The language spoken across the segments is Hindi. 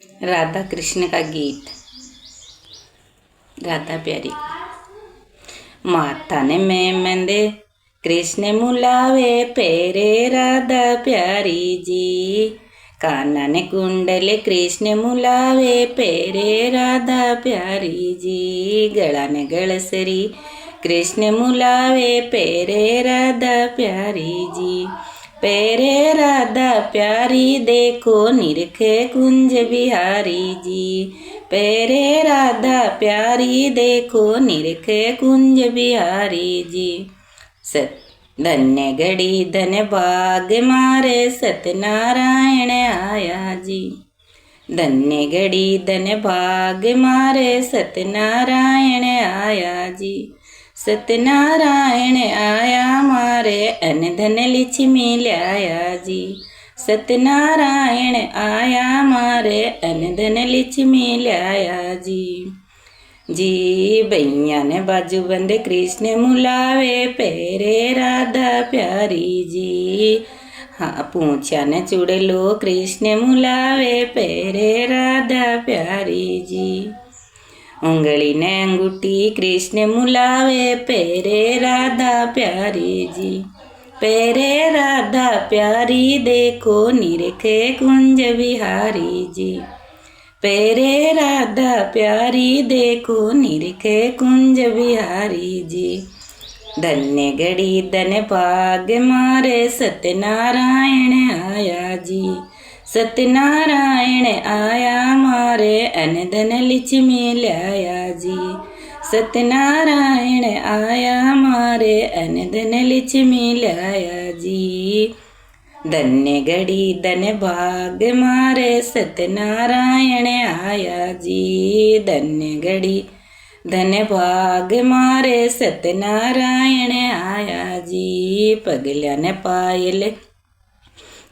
राधा कृष्ण का गीत। राधा प्यारी। माथा ने में मंदे कृष्ण मुलावे पेरे राधा प्यारी जी। काना ने कुंडले कृष्ण मुलावे पेरे राधा प्यारी जी। गला ने गलसरी कृष्ण मुलावे पेरे राधा प्यारी जी। पेरे राधा प्यारी देखो निरखे कुंज बिहारी जी। पेरे राधा प्यारी देखो निरखे कुंज बिहारी जी। धन्य घड़ी धन्य भाग मारे सत्यनारायण आया जी। धन्य घड़ी धन्य भाग मारे सत्यनारायण आया जी। सत्यनारायण आया मारे अन धन लक्ष्मी लाया जी। सत्यनारायण आया मारे अन धन लक्ष्मी लाया जी। जी भैया ने बाजू बंद कृष्ण मुलावे पेरे राधा प्यारी जी। हाँ पूछा ने चुड़लो कृष्ण मुलावे पेरे राधा प्यारी जी। उंगली ने अंगूठी कृष्ण मुलावे पेरे राधा प्यारी जी। पेरे राधा प्यारी देखो निरखे कुंज बिहारी जी। पेरे राधा प्यारी देखो निरखे कुंज बिहारी जी। धन्य घड़ी धन्य भाग मारे सत्यनारायण आया जी। सत्यनारायण आया मारे अन धन लक्ष्मी लाया जी। सत्यनारायण आया मारे अन धन लक्ष्मी लाया जी। धन्य घड़ी धन्य भाग मारे सत्यनारायण आया जी। धन्य घड़ी धन्य भाग मारे सत्यनारायण आया जी। पगल्या ने पायल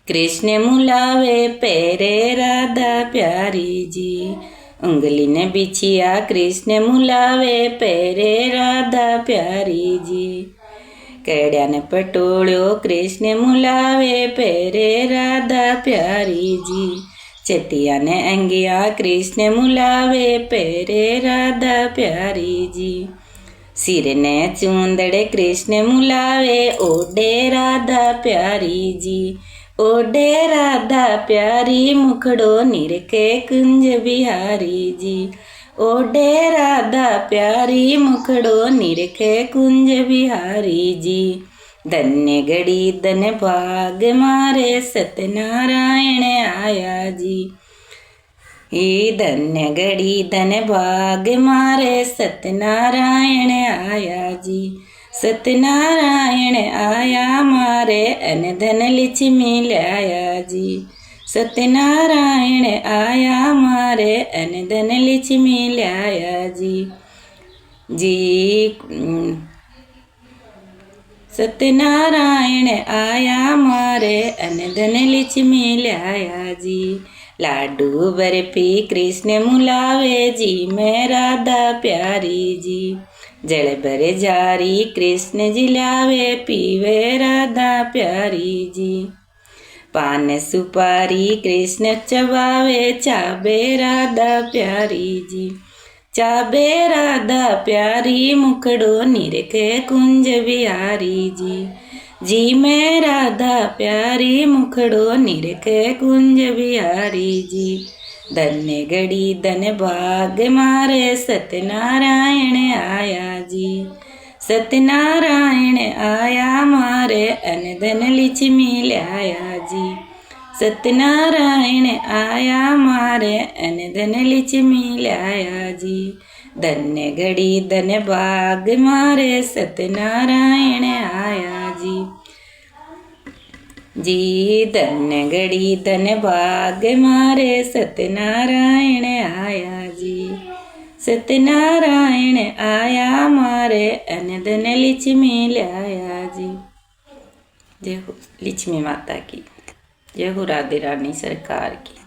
कृष्ण मुलावे पेरे राधा प्यारी जी। उंगली ने बिछिया कृष्ण मुलावे पेरे राधा प्यारी जी। केड़िया ने पटोळ्यो कृष्ण मुलावे पेरे राधा प्यारी जी। चतिया ने अंगिया कृष्ण मुलावे पेरे राधा प्यारी जी। सिर ने चूंदड़े कृष्ण मुलावे ओडे राधा प्यारी जी। ओडे राधा प्यारी मुखड़ो निरखे कुंज बिहारी जी। ओडे राधा प्यारी मुखड़ो निरखे कुंज बिहारी जी। धन्य घड़ी धन्य भाग मारे सत्यनारायण आया जी। ये धन्य घड़ी धन्य भाग मारे सत्यनारायण आया जी। सत्यनारायण आया मारे अन धन लक्ष्मी लाया जी। सत्यनारायण आया मारे अन धन लक्ष्मी लाया जी। जी सत्यनारायण आया मारे अन धन लक्ष्मी लाया जी। लाडू बर्फी कृष्ण मुलावे जी मैं राधा प्यारी जी। जल भर जारी कृष्ण जिलावे पीवे राधा प्यारी जी। पान सुपारी कृष्ण चबावे चाबे राधा प्यारी जी। चाबे राधा प्यारी मुखड़ो निरखे कुंज बिहारी जी। जी मैं राधा प्यारी मुखड़ो निरखे कुंज बिहारी जी। धन्य घड़ी धन्य भाग मारे सत्यनारायण आया जी। सत्यनारायण आया मारे अन धन लक्ष्मी लाया जी। सत्यनारायण आया मारे अन धन लक्ष्मी लाया जी। धन्य घड़ी धन्य भाग मारे सत्यनारायण आया जी। जी धन्य घड़ी धन्य भाग मारे सत्यनारायण आया जी। सत्यनारायण आया मारे अन धन लक्ष्मी लाया जी। जय हो लक्ष्मी माता की। जय हो राधे रानी सरकार की।